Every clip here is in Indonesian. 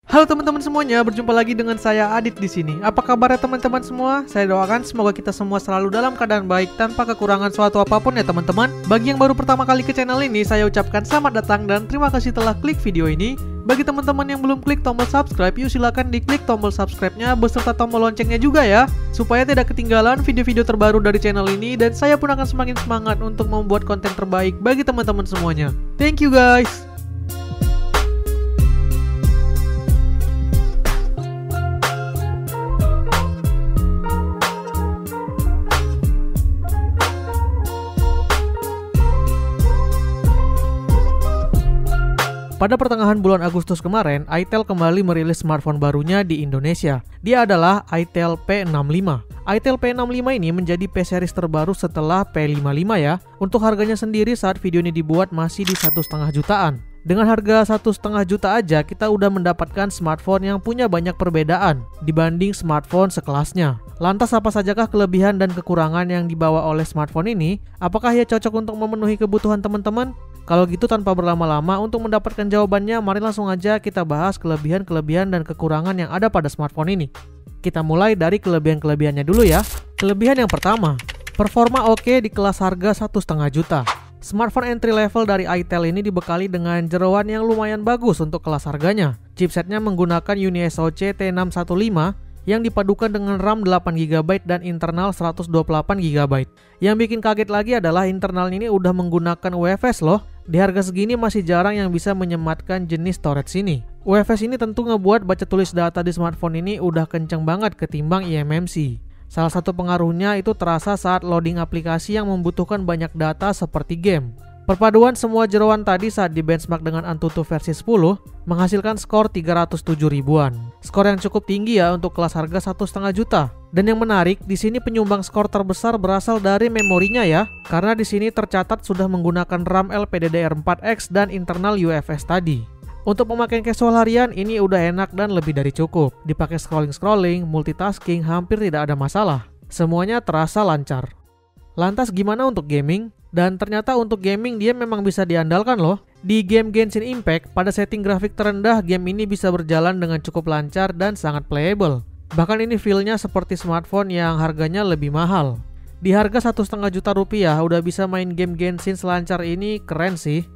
Halo teman-teman semuanya, berjumpa lagi dengan saya Adit di sini. Apa kabar ya teman-teman semua? Saya doakan semoga kita semua selalu dalam keadaan baik tanpa kekurangan suatu apapun ya teman-teman. Bagi yang baru pertama kali ke channel ini, saya ucapkan selamat datang dan terima kasih telah klik video ini. Bagi teman-teman yang belum klik tombol subscribe, yuk silakan diklik tombol subscribe-nya beserta tombol loncengnya juga ya, supaya tidak ketinggalan video-video terbaru dari channel ini dan saya pun akan semakin semangat untuk membuat konten terbaik bagi teman-teman semuanya. Thank you guys. Pada pertengahan bulan Agustus kemarin, itel kembali merilis smartphone barunya di Indonesia. Dia adalah itel P65. itel P65 ini menjadi P-series terbaru setelah P55 ya. Untuk harganya sendiri saat video ini dibuat masih di 1,5 jutaan. Dengan harga 1,5 juta aja kita udah mendapatkan smartphone yang punya banyak perbedaan dibanding smartphone sekelasnya. Lantas apa sajakah kelebihan dan kekurangan yang dibawa oleh smartphone ini? Apakah ia cocok untuk memenuhi kebutuhan teman-teman? Kalau gitu tanpa berlama-lama, untuk mendapatkan jawabannya mari langsung aja kita bahas kelebihan-kelebihan dan kekurangan yang ada pada smartphone ini. Kita mulai dari kelebihan-kelebihannya dulu ya. Kelebihan yang pertama, performa oke di kelas harga 1,5 juta. Smartphone entry level dari itel ini dibekali dengan jeroan yang lumayan bagus untuk kelas harganya. Chipsetnya menggunakan UniSoC T615 yang dipadukan dengan RAM 8GB dan internal 128GB. Yang bikin kaget lagi adalah internalnya ini udah menggunakan UFS loh. Di harga segini masih jarang yang bisa menyematkan jenis storage ini. UFS ini tentu ngebuat baca tulis data di smartphone ini udah kenceng banget ketimbang eMMC. Salah satu pengaruhnya itu terasa saat loading aplikasi yang membutuhkan banyak data seperti game. Perpaduan semua jeroan tadi saat di benchmark dengan Antutu versi 10 menghasilkan skor 307 ribuan. Skor yang cukup tinggi ya untuk kelas harga 1,5 juta. Dan yang menarik, di sini penyumbang skor terbesar berasal dari memorinya ya. Karena di sini tercatat sudah menggunakan RAM LPDDR4X dan internal UFS tadi. Untuk pemakaian casual harian ini udah enak dan lebih dari cukup. Dipakai scrolling-scrolling, multitasking hampir tidak ada masalah. Semuanya terasa lancar. Lantas gimana untuk gaming? Dan ternyata untuk gaming dia memang bisa diandalkan loh. Di game Genshin Impact, pada setting grafik terendah game ini bisa berjalan dengan cukup lancar dan sangat playable. Bahkan ini feel-nya seperti smartphone yang harganya lebih mahal. Di harga 1,5 juta rupiah udah bisa main game Genshin selancar ini, keren sih.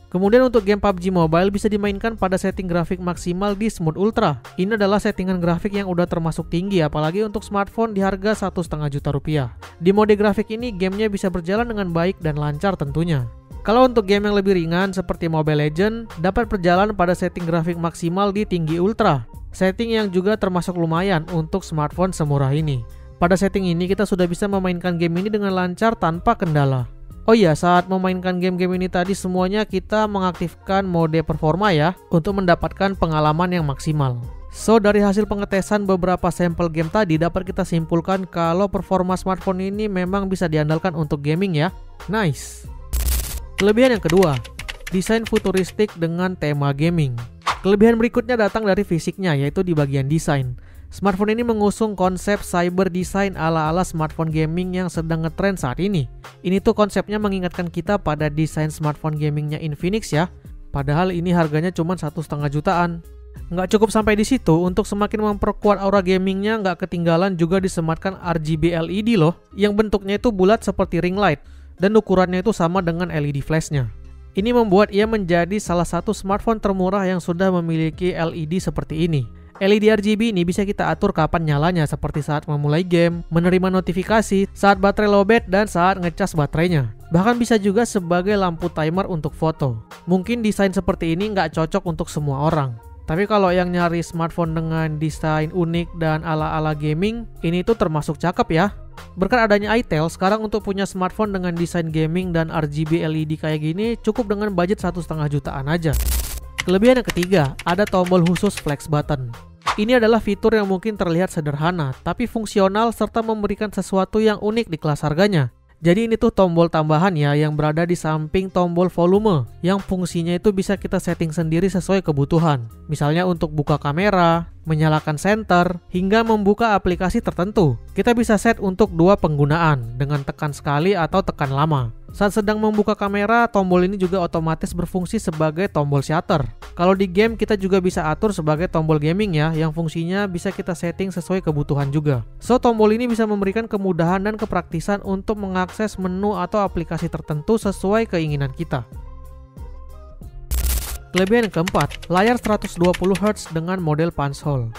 Kemudian untuk game PUBG Mobile bisa dimainkan pada setting grafik maksimal di Smooth Ultra. Ini adalah settingan grafik yang udah termasuk tinggi apalagi untuk smartphone di harga 1,5 juta rupiah. Di mode grafik ini gamenya bisa berjalan dengan baik dan lancar tentunya. Kalau untuk game yang lebih ringan seperti Mobile Legends dapat berjalan pada setting grafik maksimal di tinggi ultra. Setting yang juga termasuk lumayan untuk smartphone semurah ini. Pada setting ini kita sudah bisa memainkan game ini dengan lancar tanpa kendala. Oh iya, saat memainkan game-game ini tadi semuanya kita mengaktifkan mode performa ya untuk mendapatkan pengalaman yang maksimal. So dari hasil pengetesan beberapa sampel game tadi dapat kita simpulkan kalau performa smartphone ini memang bisa diandalkan untuk gaming ya. Nice. Kelebihan yang kedua, desain futuristik dengan tema gaming. Kelebihan berikutnya datang dari fisiknya yaitu di bagian desain. Smartphone ini mengusung konsep cyber design ala-ala smartphone gaming yang sedang ngetrend saat ini. Ini tuh konsepnya mengingatkan kita pada desain smartphone gamingnya Infinix ya. Padahal ini harganya cuma 1,5 jutaan. Nggak cukup sampai di situ, untuk semakin memperkuat aura gamingnya nggak ketinggalan juga disematkan RGB LED loh. Yang bentuknya itu bulat seperti ring light dan ukurannya itu sama dengan LED flashnya. Ini membuat ia menjadi salah satu smartphone termurah yang sudah memiliki LED seperti ini. LED RGB ini bisa kita atur kapan nyalanya seperti saat memulai game, menerima notifikasi, saat baterai lowbat, dan saat ngecas baterainya. Bahkan bisa juga sebagai lampu timer untuk foto. Mungkin desain seperti ini nggak cocok untuk semua orang. Tapi kalau yang nyari smartphone dengan desain unik dan ala-ala gaming, ini tuh termasuk cakep ya. Berkat adanya itel, sekarang untuk punya smartphone dengan desain gaming dan RGB LED kayak gini cukup dengan budget 1,5 jutaan aja. Kelebihan yang ketiga, ada tombol khusus flex button. Ini adalah fitur yang mungkin terlihat sederhana, tapi fungsional serta memberikan sesuatu yang unik di kelas harganya. Jadi ini tuh tombol tambahan ya yang berada di samping tombol volume yang fungsinya itu bisa kita setting sendiri sesuai kebutuhan. Misalnya untuk buka kamera, menyalakan senter, hingga membuka aplikasi tertentu. Kita bisa set untuk 2 penggunaan dengan tekan sekali atau tekan lama. Saat sedang membuka kamera, tombol ini juga otomatis berfungsi sebagai tombol shutter. Kalau di game kita juga bisa atur sebagai tombol gaming ya, yang fungsinya bisa kita setting sesuai kebutuhan juga. So tombol ini bisa memberikan kemudahan dan kepraktisan untuk mengakses menu atau aplikasi tertentu sesuai keinginan kita. Kelebihan yang keempat, layar 120Hz dengan model punch hole.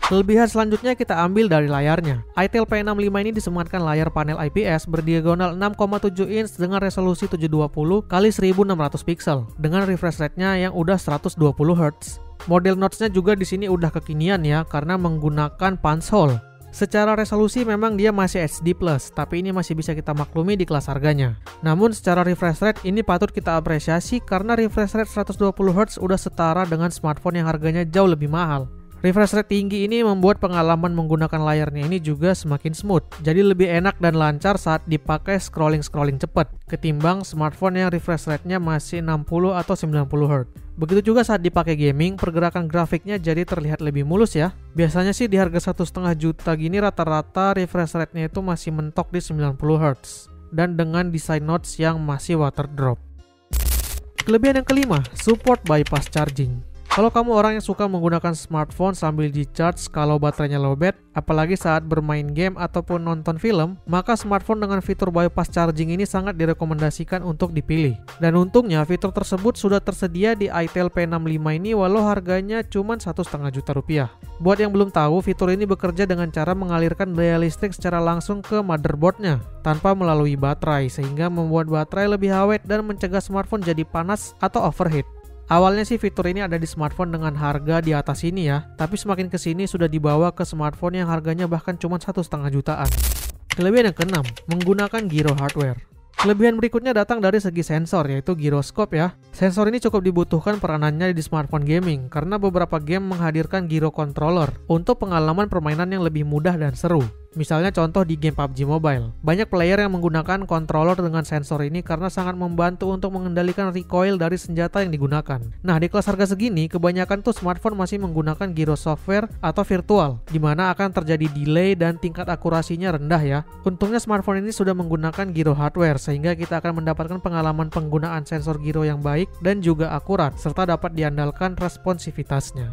Kelebihan selanjutnya kita ambil dari layarnya. ITEL P65 ini disematkan layar panel IPS berdiagonal 6,7 inch dengan resolusi 720 x 1600 pixel dengan refresh rate-nya yang udah 120Hz. Model notch-nya juga di sini udah kekinian ya karena menggunakan punch hole. Secara resolusi memang dia masih HD+, tapi ini masih bisa kita maklumi di kelas harganya. Namun secara refresh rate ini patut kita apresiasi karena refresh rate 120Hz udah setara dengan smartphone yang harganya jauh lebih mahal. Refresh rate tinggi ini membuat pengalaman menggunakan layarnya ini juga semakin smooth. Jadi lebih enak dan lancar saat dipakai scrolling cepat ketimbang smartphone yang refresh rate-nya masih 60 atau 90Hz. Begitu juga saat dipakai gaming, pergerakan grafiknya jadi terlihat lebih mulus ya. Biasanya sih di harga 1,5 juta gini rata-rata refresh rate-nya itu masih mentok di 90Hz dan dengan desain notch yang masih water drop. Kelebihan yang kelima, support bypass charging. Kalau kamu orang yang suka menggunakan smartphone sambil di-charge kalau baterainya lowbat, apalagi saat bermain game ataupun nonton film, maka smartphone dengan fitur bypass charging ini sangat direkomendasikan untuk dipilih. Dan untungnya fitur tersebut sudah tersedia di ITEL P65 ini walau harganya cuma 1,5 juta rupiah. Buat yang belum tahu, fitur ini bekerja dengan cara mengalirkan daya listrik secara langsung ke motherboardnya tanpa melalui baterai, sehingga membuat baterai lebih awet dan mencegah smartphone jadi panas atau overheat. Awalnya sih fitur ini ada di smartphone dengan harga di atas ini ya, tapi semakin kesini sudah dibawa ke smartphone yang harganya bahkan cuma 1,5 jutaan. Kelebihan yang keenam, menggunakan gyro hardware. Kelebihan berikutnya datang dari segi sensor, yaitu gyroscope ya. Sensor ini cukup dibutuhkan peranannya di smartphone gaming karena beberapa game menghadirkan gyro controller untuk pengalaman permainan yang lebih mudah dan seru. Misalnya contoh di game PUBG Mobile. Banyak player yang menggunakan controller dengan sensor ini karena sangat membantu untuk mengendalikan recoil dari senjata yang digunakan. Nah, di kelas harga segini, kebanyakan tuh smartphone masih menggunakan gyro software atau virtual, di mana akan terjadi delay dan tingkat akurasinya rendah ya. Untungnya smartphone ini sudah menggunakan gyro hardware, sehingga kita akan mendapatkan pengalaman penggunaan sensor gyro yang baik dan juga akurat, serta dapat diandalkan responsivitasnya.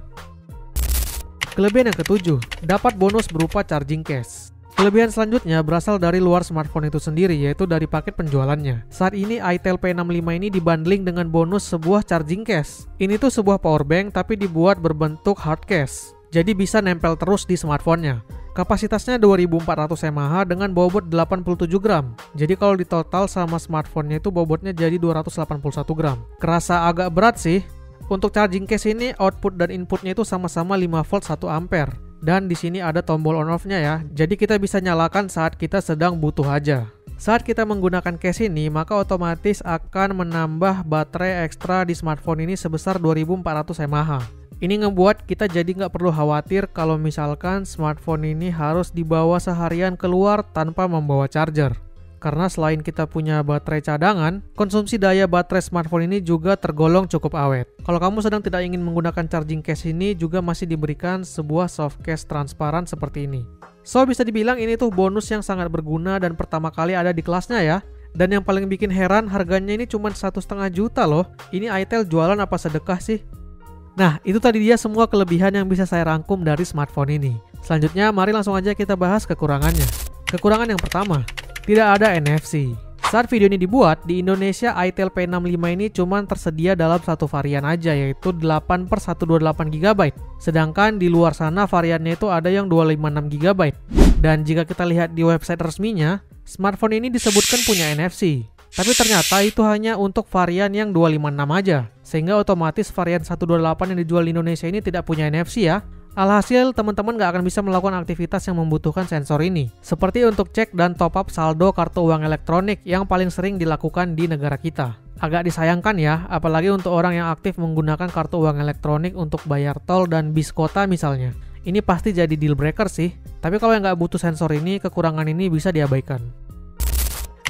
Kelebihan yang ketujuh, dapat bonus berupa charging case. Kelebihan selanjutnya berasal dari luar smartphone itu sendiri, yaitu dari paket penjualannya. Saat ini ITEL P65 ini dibundling dengan bonus sebuah charging case. Ini tuh sebuah power bank tapi dibuat berbentuk hard case, jadi bisa nempel terus di smartphone-nya. Kapasitasnya 2400 mAh dengan bobot 87 gram. Jadi kalau ditotal sama smartphone-nya itu bobotnya jadi 281 gram. Kerasa agak berat sih. Untuk charging case ini output dan inputnya itu sama-sama 5 volt 1 ampere. Dan di sini ada tombol on off-nya ya. Jadi kita bisa nyalakan saat kita sedang butuh aja. Saat kita menggunakan case ini, maka otomatis akan menambah baterai ekstra di smartphone ini sebesar 2400 mAh. Ini ngebuat kita jadi nggak perlu khawatir kalau misalkan smartphone ini harus dibawa seharian keluar tanpa membawa charger. Karena selain kita punya baterai cadangan, konsumsi daya baterai smartphone ini juga tergolong cukup awet. Kalau kamu sedang tidak ingin menggunakan charging case ini, juga masih diberikan sebuah soft case transparan seperti ini. So bisa dibilang ini tuh bonus yang sangat berguna dan pertama kali ada di kelasnya ya. Dan yang paling bikin heran, harganya ini cuma 1,5 juta loh. Ini ITEL jualan apa sedekah sih? Nah, itu tadi dia semua kelebihan yang bisa saya rangkum dari smartphone ini. Selanjutnya, mari langsung aja kita bahas kekurangannya. Kekurangan yang pertama, tidak ada NFC. Saat video ini dibuat, di Indonesia ITEL P65 ini cuma tersedia dalam satu varian aja, yaitu 8/128 GB. Sedangkan di luar sana variannya itu ada yang 256 GB. Dan jika kita lihat di website resminya, smartphone ini disebutkan punya NFC. Tapi ternyata itu hanya untuk varian yang 256 aja. Sehingga otomatis varian 128 yang dijual di Indonesia ini tidak punya NFC ya. Alhasil, teman-teman gak akan bisa melakukan aktivitas yang membutuhkan sensor ini. Seperti untuk cek dan top up saldo kartu uang elektronik yang paling sering dilakukan di negara kita. Agak disayangkan ya, apalagi untuk orang yang aktif menggunakan kartu uang elektronik untuk bayar tol dan bis kota misalnya. Ini pasti jadi deal breaker sih. Tapi kalau yang gak butuh sensor ini, kekurangan ini bisa diabaikan.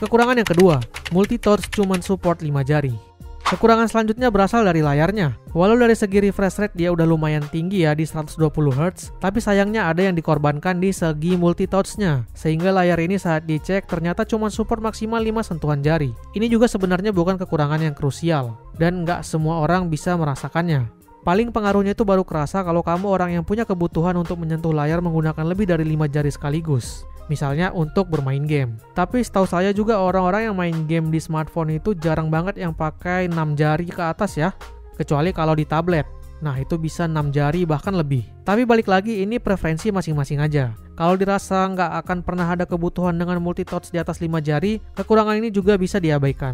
Kekurangan yang kedua, multi-touch cuma support 5 jari. Kekurangan selanjutnya berasal dari layarnya. Walau dari segi refresh rate dia udah lumayan tinggi ya di 120Hz, tapi sayangnya ada yang dikorbankan di segi multi-touch-nya. Sehingga layar ini saat dicek ternyata cuma support maksimal 5 sentuhan jari. Ini juga sebenarnya bukan kekurangan yang krusial, dan nggak semua orang bisa merasakannya. Paling pengaruhnya itu baru kerasa kalau kamu orang yang punya kebutuhan untuk menyentuh layar menggunakan lebih dari 5 jari sekaligus. Misalnya untuk bermain game. Tapi setahu saya juga orang-orang yang main game di smartphone itu jarang banget yang pakai 6 jari ke atas ya. Kecuali kalau di tablet. Nah itu bisa 6 jari bahkan lebih. Tapi balik lagi ini preferensi masing-masing aja. Kalau dirasa nggak akan pernah ada kebutuhan dengan multitouch di atas 5 jari, kekurangan ini juga bisa diabaikan.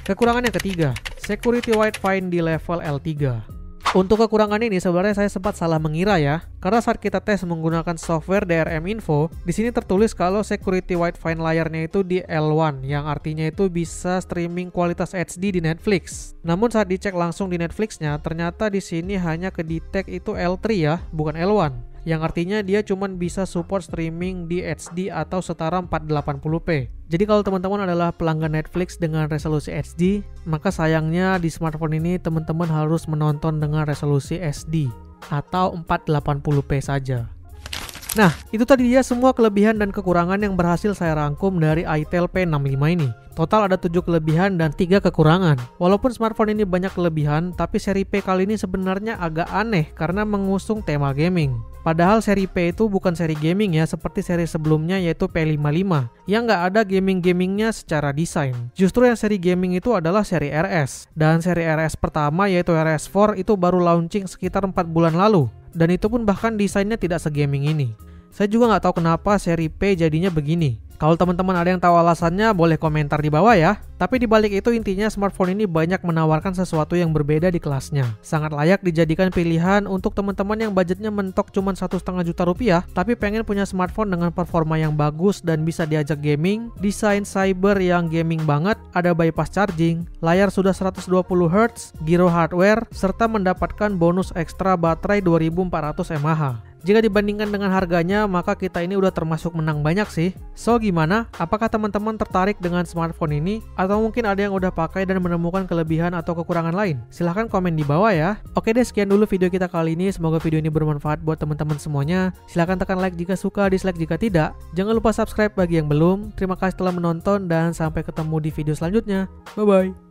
Kekurangan yang ketiga, security wide find di level L3. Untuk kekurangan ini sebenarnya saya sempat salah mengira ya. Karena saat kita tes menggunakan software DRM Info, di sini tertulis kalau security wide find layarnya itu di L1, yang artinya itu bisa streaming kualitas HD di Netflix. Namun saat dicek langsung di Netflixnya, ternyata di sini hanya kedetek itu L3 ya, bukan L1. Yang artinya dia cuma bisa support streaming di HD atau setara 480p. Jadi kalau teman-teman adalah pelanggan Netflix dengan resolusi HD, maka sayangnya di smartphone ini teman-teman harus menonton dengan resolusi SD atau 480p saja. Nah, itu tadi dia semua kelebihan dan kekurangan yang berhasil saya rangkum dari itel P65 ini. Total ada 7 kelebihan dan 3 kekurangan. Walaupun smartphone ini banyak kelebihan, tapi seri P kali ini sebenarnya agak aneh karena mengusung tema gaming. Padahal seri P itu bukan seri gaming ya, seperti seri sebelumnya yaitu P55, yang nggak ada gaming-gamingnya secara desain. Justru yang seri gaming itu adalah seri RS. Dan seri RS pertama yaitu RS4 itu baru launching sekitar 4 bulan lalu. Dan itu pun bahkan desainnya tidak segaming ini. Saya juga nggak tahu kenapa seri P jadinya begini. Kalau teman-teman ada yang tahu alasannya, boleh komentar di bawah ya. Tapi dibalik itu intinya smartphone ini banyak menawarkan sesuatu yang berbeda di kelasnya. Sangat layak dijadikan pilihan untuk teman-teman yang budgetnya mentok cuma 1,5 juta rupiah, tapi pengen punya smartphone dengan performa yang bagus dan bisa diajak gaming, desain cyber yang gaming banget, ada bypass charging, layar sudah 120Hz, gyro hardware, serta mendapatkan bonus ekstra baterai 2400 mAh. Jika dibandingkan dengan harganya, maka kita ini udah termasuk menang banyak sih. So gimana? Apakah teman-teman tertarik dengan smartphone ini? Atau mungkin ada yang udah pakai dan menemukan kelebihan atau kekurangan lain? Silahkan komen di bawah ya. Oke deh, sekian dulu video kita kali ini. Semoga video ini bermanfaat buat teman-teman semuanya. Silahkan tekan like jika suka, dislike jika tidak. Jangan lupa subscribe bagi yang belum. Terima kasih telah menonton dan sampai ketemu di video selanjutnya. Bye-bye.